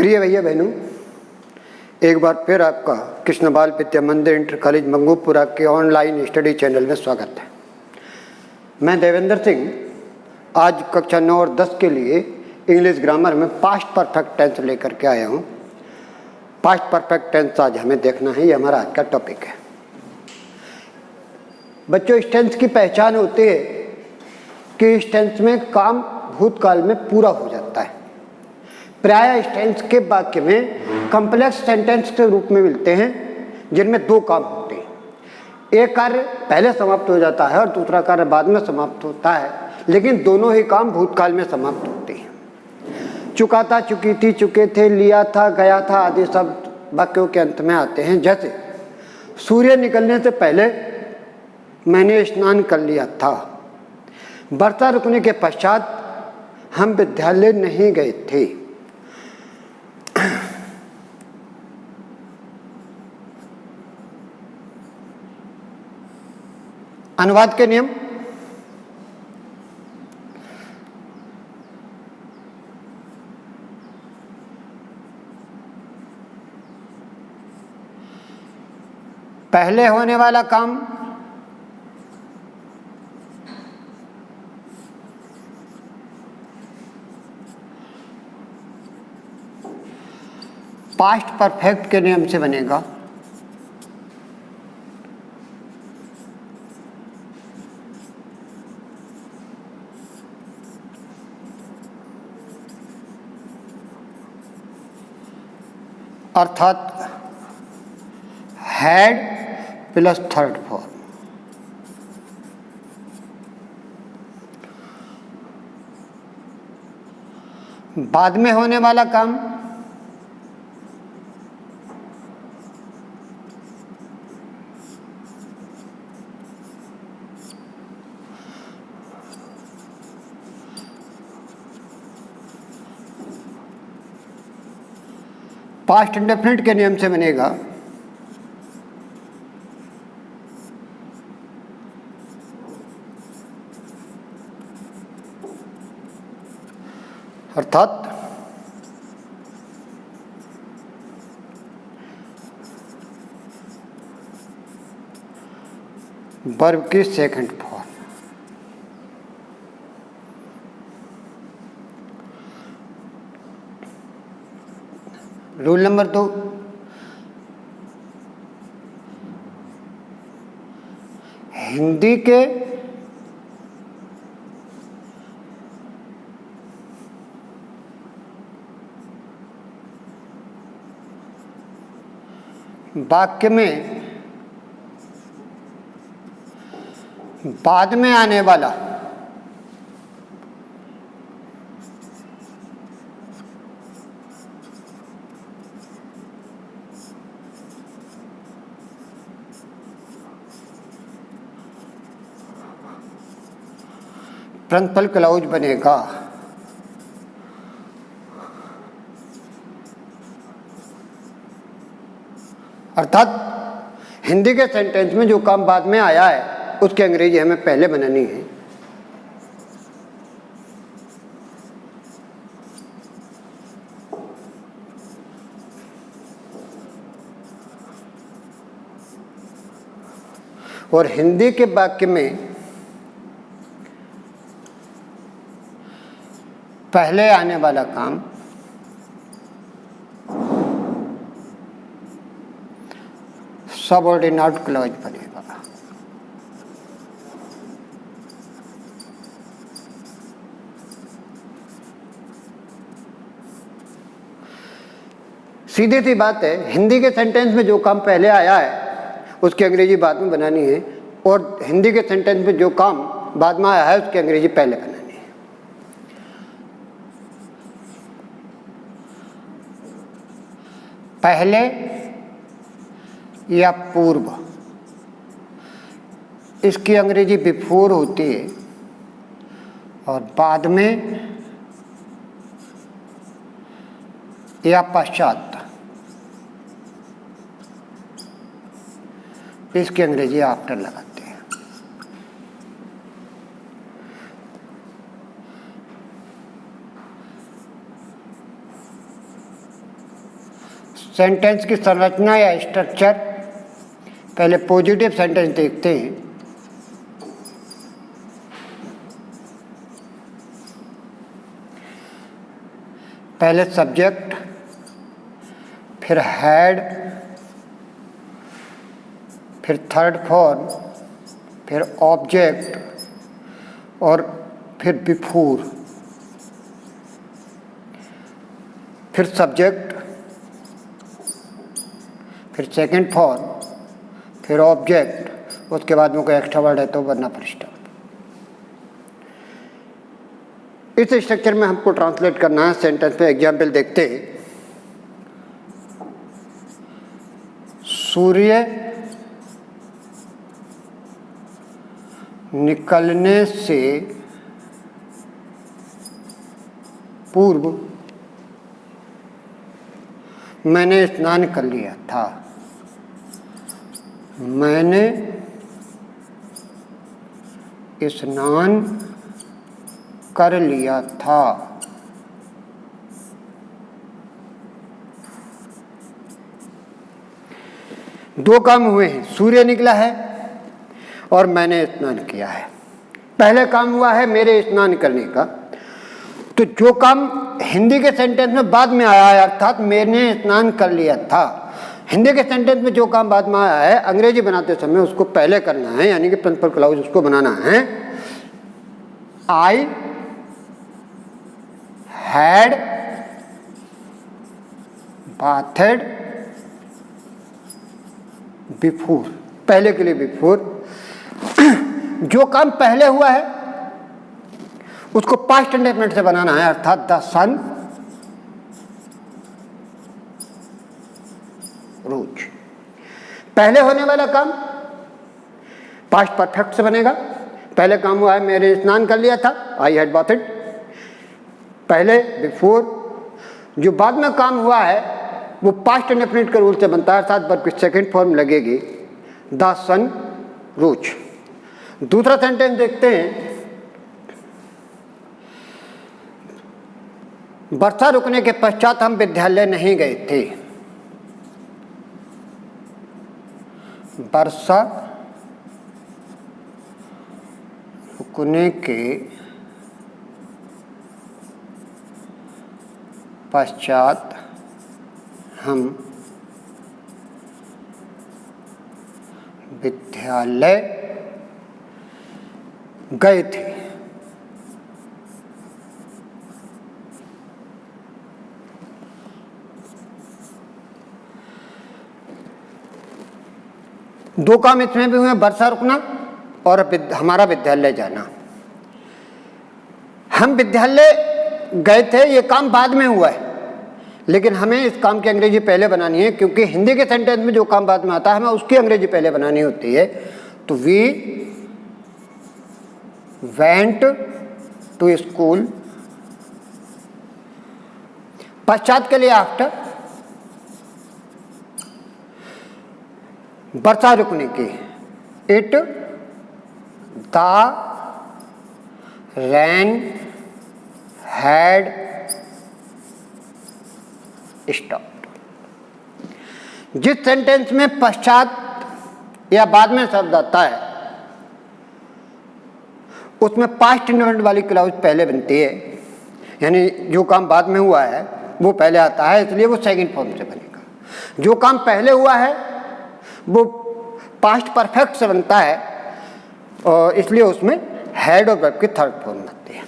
प्रिय भैया बहनों, एक बार फिर आपका कृष्ण बाल विद्या मंदिर इंटर कॉलेज मंगोपुरा के ऑनलाइन स्टडी चैनल में स्वागत है। मैं देवेंद्र सिंह आज कक्षा 9 और 10 के लिए इंग्लिश ग्रामर में पास्ट परफेक्ट टेंस लेकर के आया हूँ। पास्ट परफेक्ट टेंस आज हमें देखना है, ये हमारा आज का टॉपिक है। बच्चों, इस टेंस की पहचान होती है कि इस टेंस में काम भूतकाल में पूरा हो जाता है। प्रायः इस टेंस के वाक्य में कॉम्प्लेक्स सेंटेंस के रूप में मिलते हैं जिनमें दो काम होते हैं। एक कार्य पहले समाप्त हो जाता है और दूसरा कार्य बाद में समाप्त होता है, लेकिन दोनों ही काम भूतकाल में समाप्त होते हैं। चुका था, चुकी थी, चुके थे, लिया था, गया था आदि शब्द वाक्यों के अंत में आते हैं। जैसे सूर्य निकलने से पहले मैंने स्नान कर लिया था। वर्षा रुकने के पश्चात हम विद्यालय नहीं गए थे। अनुवाद के नियम। पहले होने वाला काम पास्ट परफेक्ट के नियम से बनेगा। अर्थात हैड प्लस थर्ड फॉर्म। बाद में होने वाला काम पास्ट इंडेफिनिट के नियम से बनेगा। अर्थात वर्ब की second form. Rule number 2, Hindi के वाक्य में बाद में आने वाला प्रिंसिपल क्लॉज बनेगा। अर्थात हिंदी के सेंटेंस में जो काम बाद में आया है उसकी अंग्रेजी हमें पहले बनानी है। और हिंदी के वाक्य में पहले आने वाला काम सबऑर्डिनेट क्लॉज बनेगा। सीधी सी बात है, हिंदी के सेंटेंस में जो काम पहले आया है उसकी अंग्रेजी बाद में बनानी है, और हिंदी के सेंटेंस में जो काम बाद में आया है उसकी अंग्रेजी पहले बनानी है। पहले या पूर्व, इसकी अंग्रेजी बिफोर होती है, और बाद में या पश्चात, इसकी अंग्रेजी आफ्टर लगाते हैं। सेंटेंस की संरचना या स्ट्रक्चर, पहले पॉजिटिव सेंटेंस देखते हैं। पहले सब्जेक्ट, फिर हैड, फिर थर्ड फॉर्म, फिर ऑब्जेक्ट और फिर बिफोर, फिर सब्जेक्ट, फिर सेकंड फॉर्म, फिर ऑब्जेक्ट, उसके बाद में कोई एक्स्ट्रा वर्ड है तो वरना फिर स्टॉप। इस स्ट्रक्चर में हमको ट्रांसलेट करना है। सेंटेंस पे एग्जाम्पल देखते हैं। सूर्य निकलने से पूर्व मैंने स्नान कर लिया था। मैंने स्नान कर लिया था। दो काम हुए हैं, सूर्य निकला है और मैंने स्नान किया है। पहले काम हुआ है मेरे स्नान करने का, तो जो काम हिंदी के सेंटेंस में बाद में आया है, अर्थात मैंने स्नान कर लिया था, हिंदी के सेंटेंस में जो काम बाद में आया है अंग्रेजी बनाते समय उसको पहले करना है, यानी कि प्रिंसिपल क्लॉज उसको बनाना है। आई हैड बाथेड बिफोर, पहले के लिए बिफोर। जो काम पहले हुआ है उसको पास्ट इंडेफिनिट से बनाना है, अर्थात द सन रोज। पहले होने वाला काम पास्ट परफेक्ट से बनेगा। पहले काम हुआ है मैंने स्नान कर लिया था, आई हैड बाथेड, पहले बिफोर। जो बाद में काम हुआ है वो पास्ट इंडेफिनिट के रूल से बनता है, अर्थात वर्ब की सेकंड फॉर्म लगेगी द सन रोज। दूसरा सेंटेंस देखते हैं। वर्षा रुकने के पश्चात हम विद्यालय नहीं गए थे। वर्षा रुकने के पश्चात हम विद्यालय गए थे। दो काम इसमें भी हुए, वर्षा रुकना और हमारा विद्यालय जाना। हम विद्यालय गए थे, ये काम बाद में हुआ है, लेकिन हमें इस काम की अंग्रेजी पहले बनानी है, क्योंकि हिंदी के सेंटेंस में जो काम बाद में आता है हमें उसकी अंग्रेजी पहले बनानी होती है। तो वी वेंट टू स्कूल, पश्चात के लिए आफ्टर, वर्षा रुकने की it the rain had stopped. जिस सेंटेंस में पश्चात या बाद में शब्द आता है उसमें पास्ट इंडेफिनिट वाली क्लॉज पहले बनती है, यानी जो काम बाद में हुआ है वो पहले आता है, इसलिए वो सेकंड फॉर्म से बनेगा। जो काम पहले हुआ है वो पास्ट परफेक्ट से बनता है और इसलिए उसमें हैड और वर्ब की थर्ड फॉर्म बनती है।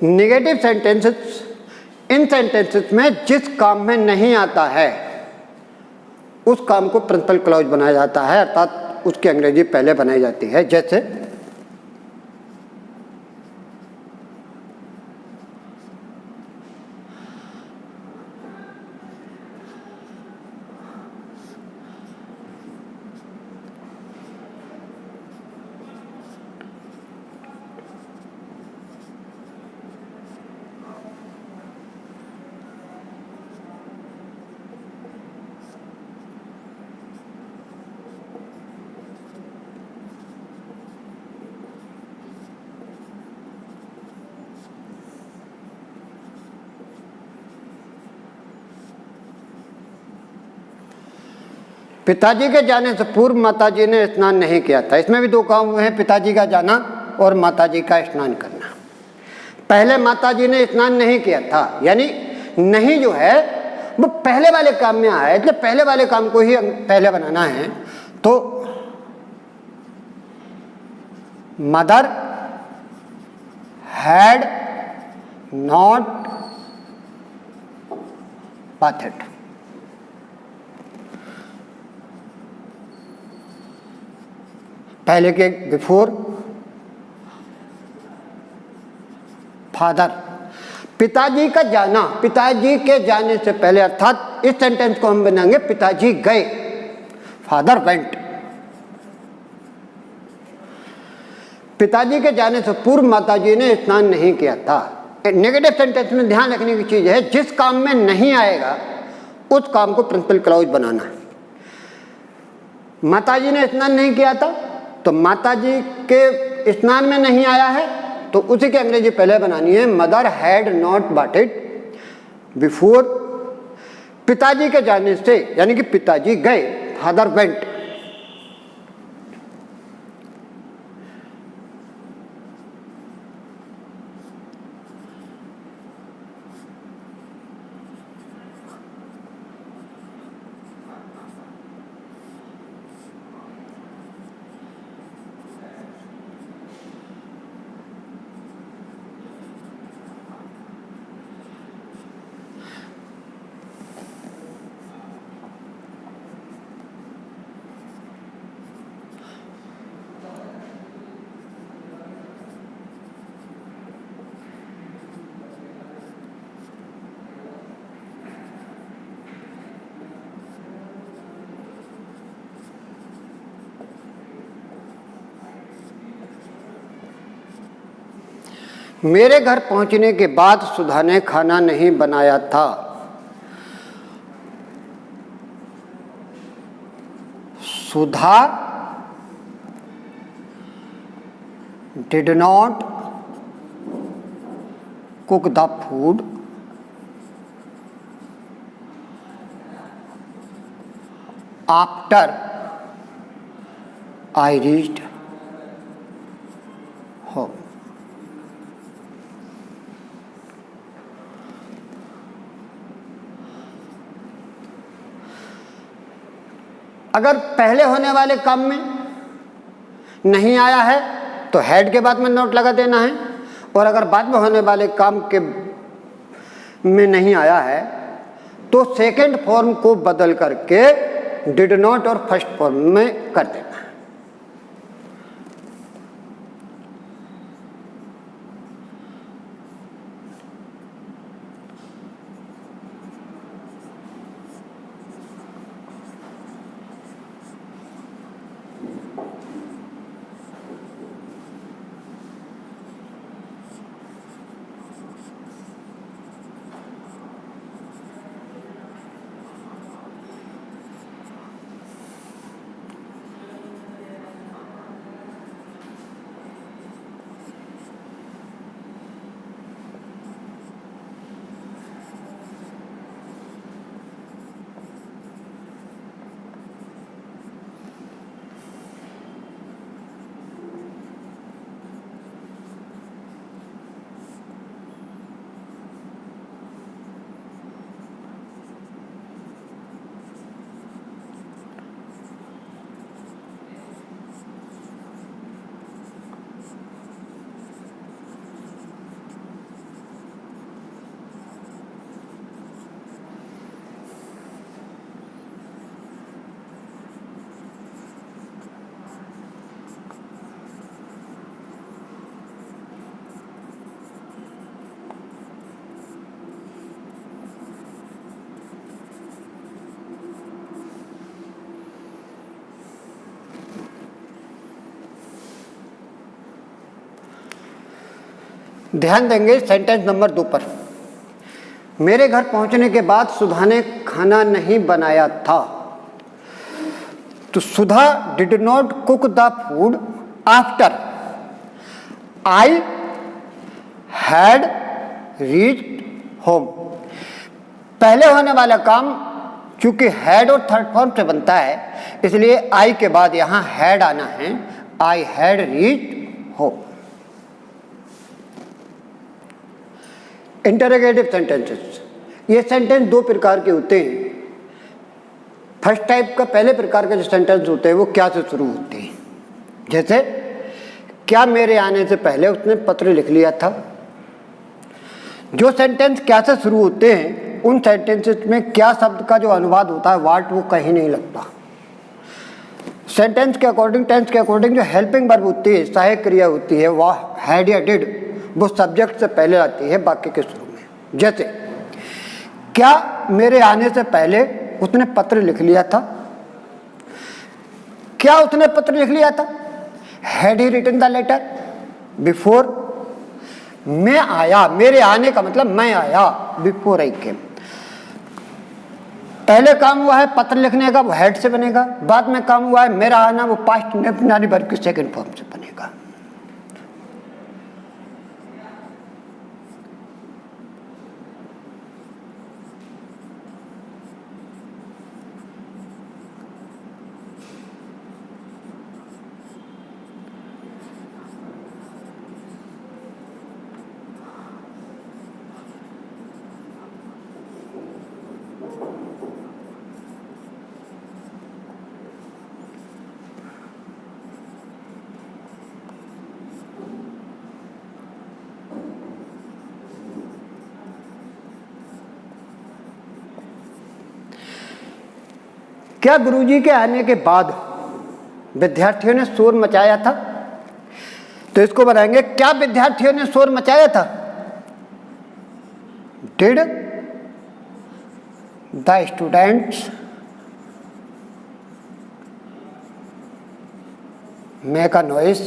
नेगेटिव सेंटेंसेस इन सेंटेंसेस में जिस काम में नहीं आता है उस काम को प्रिंसिपल क्लॉज बनाया जाता है, अर्थात उसकी अंग्रेजी पहले बनाई जाती है। जैसे पिताजी के जाने से पूर्व माताजी ने स्नान नहीं किया था। इसमें भी दो काम हुए हैं, पिताजी का जाना और माताजी का स्नान करना। पहले माताजी ने स्नान नहीं किया था, यानी नहीं जो है वो पहले वाले काम में आया है, इसलिए पहले वाले काम को ही पहले बनाना है। तो मदर हैड नॉट bathed। पहले के बिफोर फादर। पिताजी का जाना, पिताजी के जाने से पहले, अर्थात इस सेंटेंस को हम बनाएंगे पिताजी गए, फादर वेंट। पिताजी के जाने से पूर्व माताजी ने स्नान नहीं किया था। नेगेटिव सेंटेंस में ध्यान रखने की चीज है, जिस काम में नहीं आएगा उस काम को प्रिंसिपल क्लॉज बनाना है। माताजी ने स्नान नहीं किया था तो माताजी के स्नान में नहीं आया है तो उसी की अंग्रेजी पहले बनानी है, mother had not bathed before. पिताजी के जाने से यानी कि पिताजी गए, फादर वेंट। मेरे घर पहुंचने के बाद सुधा ने खाना नहीं बनाया था। Sudha did not cook the food after I reached home. अगर पहले होने वाले काम में नहीं आया है तो हेड के बाद में नोट लगा देना है, और अगर बाद में होने वाले काम के में नहीं आया है तो सेकंड फॉर्म को बदल करके डिड नॉट और फर्स्ट फॉर्म में कर देना है। ध्यान देंगे सेंटेंस नंबर 2 पर। मेरे घर पहुंचने के बाद सुधा ने खाना नहीं बनाया था। तो Sudha did not cook the food after I had reached home. पहले होने वाला काम चूंकि हैड और थर्ड फॉर्म से बनता है, इसलिए आई के बाद यहां हैड आना है। आई had reached home. Interrogative sentences, ये सेंटेंस 2 प्रकार के होते हैं। फर्स्ट टाइप का, पहले प्रकार के जो सेंटेंस होते हैं वो क्या से शुरू होते हैं, जैसे क्या मेरे आने से पहले उसने पत्र लिख लिया था। जो सेंटेंस क्या से शुरू होते हैं उन सेंटेंसेस में क्या शब्द का जो अनुवाद होता है वाट, वो कहीं नहीं लगता। सेंटेंस के अकॉर्डिंग, टेंस के अकॉर्डिंग जो हेल्पिंग वर्ब होती है, सहायक क्रिया होती है, वह हैड या डिड, वो सब्जेक्ट से पहले आती है वाक्य के शुरू में। जैसे क्या मेरे आने से पहले उसने पत्र लिख लिया था। क्या उसने पत्र लिख लिया था? Had he written the letter before. मैं आया, मेरे आने का मतलब मैं आया, बिफोर आई केम। पहले काम हुआ है पत्र लिखने का, वो हैड से बनेगा। बाद में काम हुआ है मेरा आना, वो पास्ट इंडेफिनिट वर्ब की सेकंड फॉर्म से बनेगा। क्या गुरुजी के आने के बाद विद्यार्थियों ने शोर मचाया था? तो इसको बनाएंगे क्या विद्यार्थियों ने शोर मचाया था? Did the students make a noise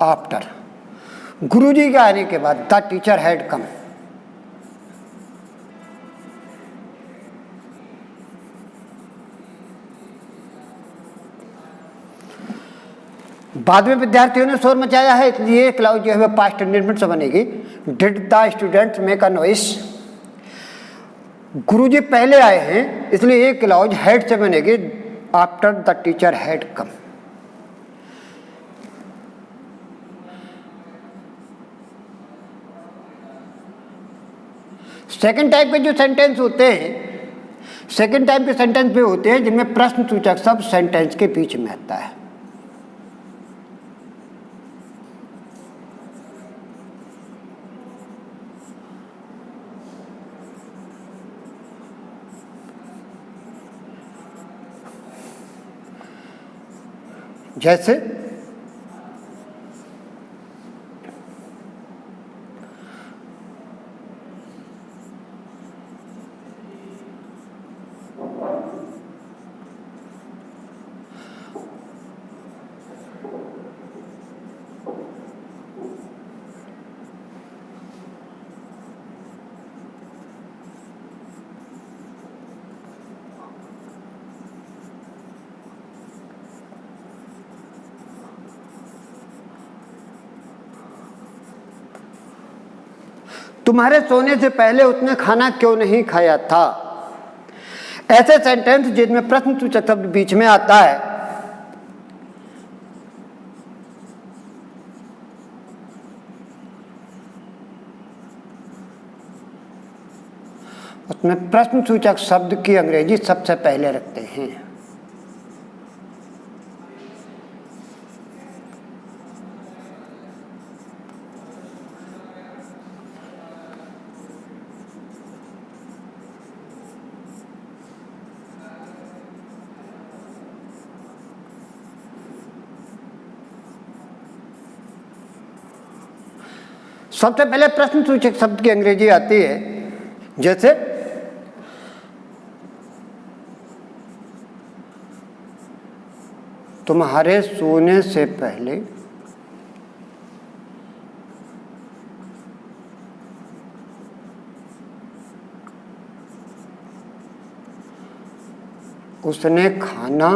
after. गुरुजी के आने के बाद द टीचर हैड कम। बाद में विद्यार्थियों ने शोर मचाया है, इसलिए क्लाउज जो है पास्ट इंडेफिनिट से बनेगी। Did the students make a noise. गुरुजी पहले आए हैं, इसलिए ये क्लाउज हैड से बनेगी। After the teacher had come. Second type के जो सेंटेंस होते हैं, सेकंड टाइप के सेंटेंस भी होते हैं जिनमें प्रश्न सूचक शब्द सेंटेंस के बीच में आता है। जैसे तुम्हारे सोने से पहले उसने खाना क्यों नहीं खाया था। ऐसे सेंटेंस जिनमें प्रश्न सूचक शब्द बीच में आता है, उसमें प्रश्न सूचक शब्द की अंग्रेजी सबसे पहले रखते हैं। सबसे पहले प्रश्न सूचक शब्द की अंग्रेजी आती है, जैसे तुम्हारे सोने से पहले उसने खाना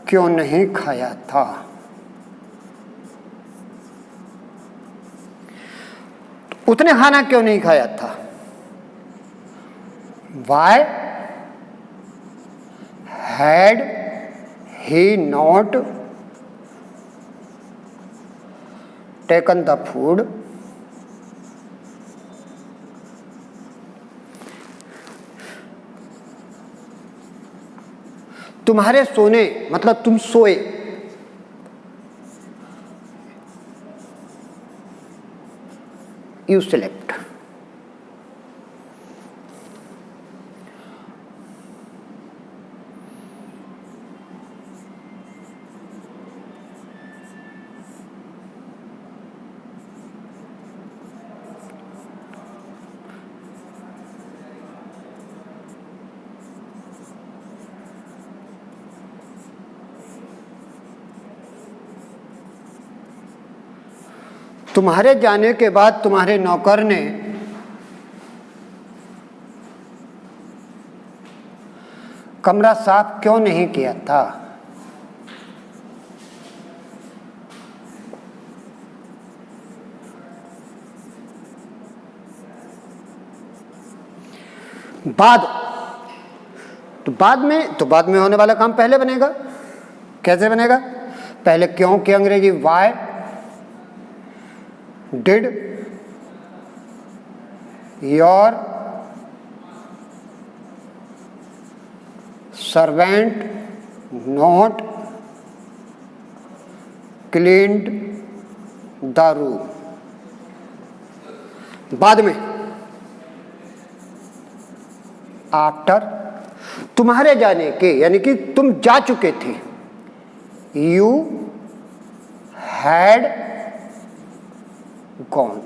क्यों नहीं खाया था? उसने खाना क्यों नहीं खाया था? Why had he not taken the food? तुम्हारे सोने मतलब तुम सोए, यू स्लेप्ट। तुम्हारे जाने के बाद तुम्हारे नौकर ने कमरा साफ क्यों नहीं किया था? बाद बाद में होने वाला काम पहले बनेगा। कैसे बनेगा? पहले क्यों की अंग्रेजी why did your servant not cleaned the room. बाद में आफ्टर तुम्हारे जाने के, यानी कि तुम जा चुके थे, यू हैड गॉन।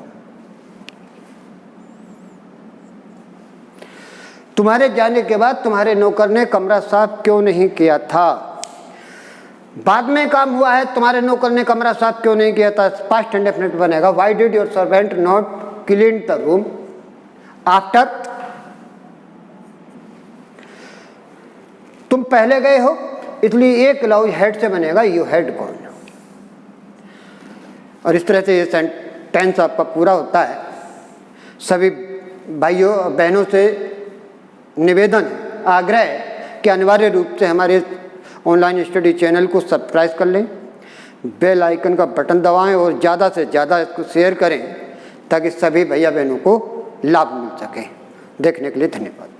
तुम्हारे जाने के बाद तुम्हारे नौकर ने कमरा साफ क्यों नहीं किया था? बाद में काम हुआ है, तुम्हारे नौकर ने कमरा साफ क्यों नहीं किया था, पास्ट इंडेफिनिट बनेगा why did your servant not clean the room. After तुम पहले गए हो, इसलिए एक क्लाउज हेड से बनेगा यू हैड गॉन। और इस तरह से ये सेंटेंस आपका पूरा होता है। सभी भाइयों बहनों से निवेदन आग्रह है कि अनिवार्य रूप से हमारे ऑनलाइन स्टडी चैनल को सब्सक्राइब कर लें, बेल आइकन का बटन दबाएं और ज़्यादा से ज़्यादा इसको शेयर करें ताकि सभी भैया बहनों को लाभ मिल सके। देखने के लिए धन्यवाद।